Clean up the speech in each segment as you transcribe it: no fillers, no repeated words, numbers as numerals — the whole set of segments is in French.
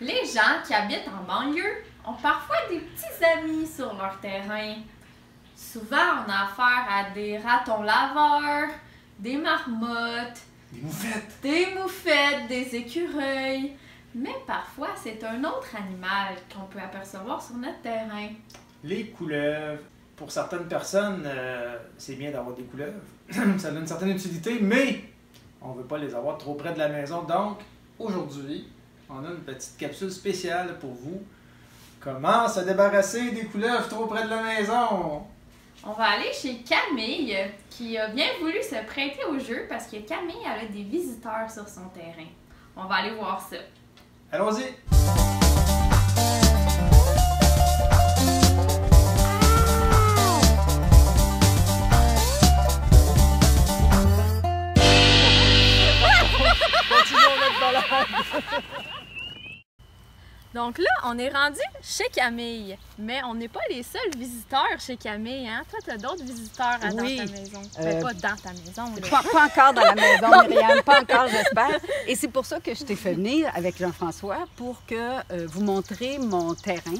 Les gens qui habitent en banlieue ont parfois des petits amis sur leur terrain. Souvent, on a affaire à des ratons laveurs, des marmottes, des moufettes, des écureuils. Mais parfois, c'est un autre animal qu'on peut apercevoir sur notre terrain. Les couleuvres. Pour certaines personnes, c'est bien d'avoir des couleuvres. Ça a une certaine utilité, mais on ne veut pas les avoir trop près de la maison. Donc, aujourd'hui, on a une petite capsule spéciale pour vous. Comment se débarrasser des couleuvres trop près de la maison? On va aller chez Camille, qui a bien voulu se prêter au jeu parce que Camille elle a des visiteurs sur son terrain. On va aller voir ça. Allons-y! Donc là, on est rendu chez Camille, mais on n'est pas les seuls visiteurs chez Camille, hein? Toi, tu as d'autres visiteurs dans ta maison. Mais pas dans ta maison. Pas encore dans la maison, Myriam, pas encore, j'espère. Et c'est pour ça que je t'ai fait venir avec Jean-François pour que vous montrez mon terrain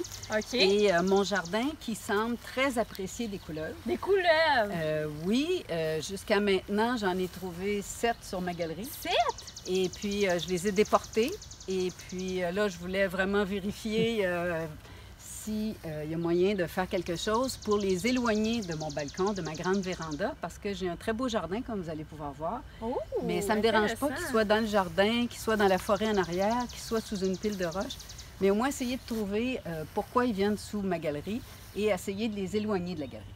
et mon jardin qui semble très apprécié des couleuvres. Des couleuvres? Oui, jusqu'à maintenant, j'en ai trouvé 7 sur ma galerie. 7? Et puis, je les ai déportés. Et puis là, je voulais vraiment vérifier s'il y a moyen de faire quelque chose pour les éloigner de mon balcon, de ma grande véranda, parce que j'ai un très beau jardin, comme vous allez pouvoir voir. Oh, mais ça ne me dérange pas qu'ils soient dans le jardin, qu'ils soient dans la forêt en arrière, qu'ils soient sous une pile de roches. Mais au moins, essayer de trouver pourquoi ils viennent sous ma galerie et essayer de les éloigner de la galerie.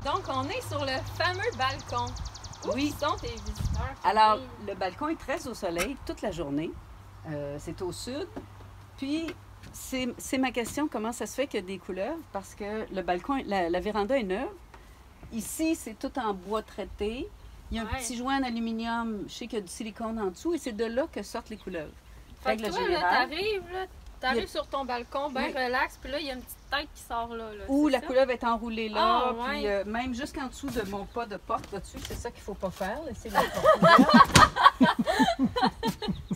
Donc, on est sur le fameux balcon. Où sont tes visiteurs? Alors, le balcon est très au soleil toute la journée. C'est au sud. Puis, c'est ma question, comment ça se fait qu'il y a des couleuvres? Parce que le balcon, la véranda est neuve. Ici, c'est tout en bois traité. Il y a un petit joint en aluminium. Je sais qu'il y a du silicone en dessous et c'est de là que sortent les couleuvres. Fait que toi, t'arrives sur ton balcon, bien relax, puis là, il y a une petite tête qui sort là. Ou la couleuvre est enroulée là, puis même jusqu'en dessous de mon pas de porte là-dessus, c'est ça qu'il ne faut pas faire, laisser la porte ouverte.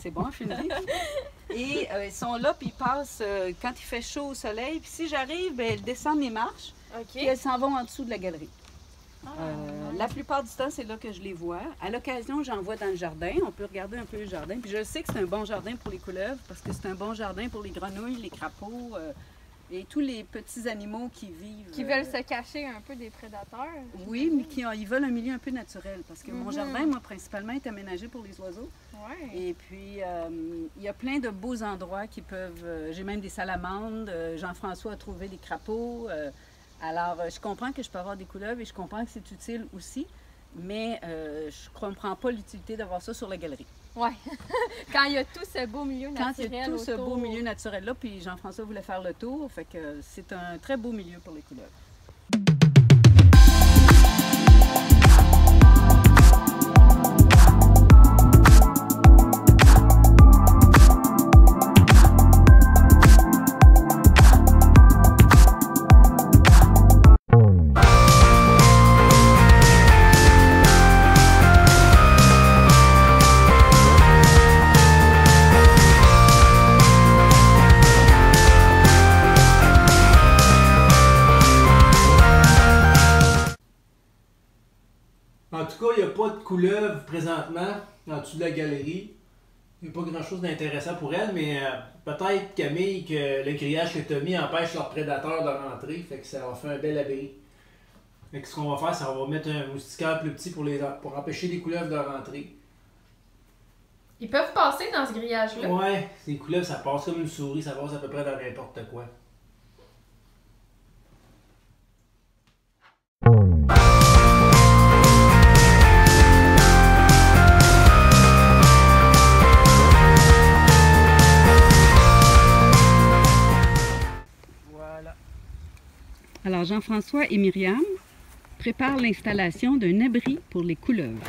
C'est bon, je suis une Et ils sont là, puis ils passent quand il fait chaud au soleil. Puis si j'arrive, bien, elles descendent les marches, puis elles s'en vont en dessous de la galerie. La plupart du temps, c'est là que je les vois. À l'occasion, j'en vois dans le jardin. On peut regarder un peu le jardin. Puis je sais que c'est un bon jardin pour les couleuvres parce que c'est un bon jardin pour les grenouilles, les crapauds et tous les petits animaux qui vivent. Qui veulent se cacher un peu des prédateurs. Oui, mais ils veulent un milieu un peu naturel parce que mon jardin, moi, principalement, est aménagé pour les oiseaux. Et puis, il y a plein de beaux endroits qui peuvent... j'ai même des salamandres. Jean-François a trouvé des crapauds. Alors, je comprends que je peux avoir des couleuvres et je comprends que c'est utile aussi, mais je ne comprends pas l'utilité d'avoir ça sur la galerie. Oui, quand il y a tout ce beau milieu naturel. Quand il y a tout ce beau milieu naturel-là, puis Jean-François voulait faire le tour, fait que c'est un très beau milieu pour les couleuvres. En tout cas, il n'y a pas de couleuvre présentement en dessous de la galerie. Il n'y a pas grand-chose d'intéressant pour elle, mais peut-être, Camille, que le grillage que tu as mis empêche leurs prédateurs de rentrer, fait que ça va faire un bel abri. Fait que ce qu'on va faire, c'est qu'on va mettre un moustiquaire plus petit pour empêcher les couleuvres de rentrer. Ils peuvent passer dans ce grillage-là? Ouais, les couleuvres, ça passe comme une souris, ça passe à peu près dans n'importe quoi. Alors, Jean-François et Myriam préparent l'installation d'un abri pour les couleuvres.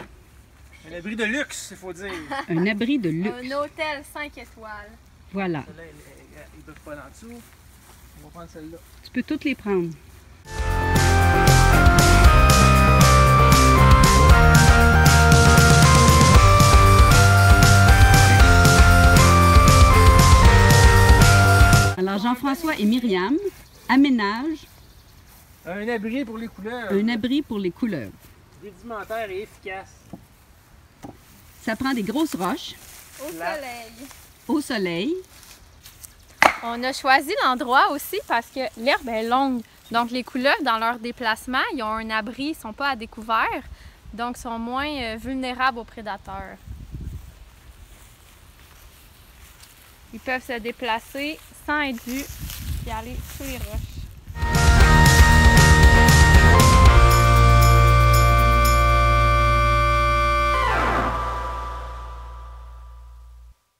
Un abri de luxe, il faut dire. Un abri de luxe. Un hôtel 5 étoiles. Voilà. Celle-là, ils ne peuvent pas en dessous. On va prendre celle-là. Tu peux toutes les prendre. et Myriam aménagent Un abri pour les couleurs. un abri pour les couleuvres. Rudimentaire et efficace. Ça prend des grosses roches Au soleil. au soleil. On a choisi l'endroit aussi parce que l'herbe est longue. Donc les couleuvres, dans leur déplacement, ils ont un abri, ils ne sont pas à découvert. Donc sont moins vulnérables aux prédateurs. Ils peuvent se déplacer sans être vus et aller sous les roches.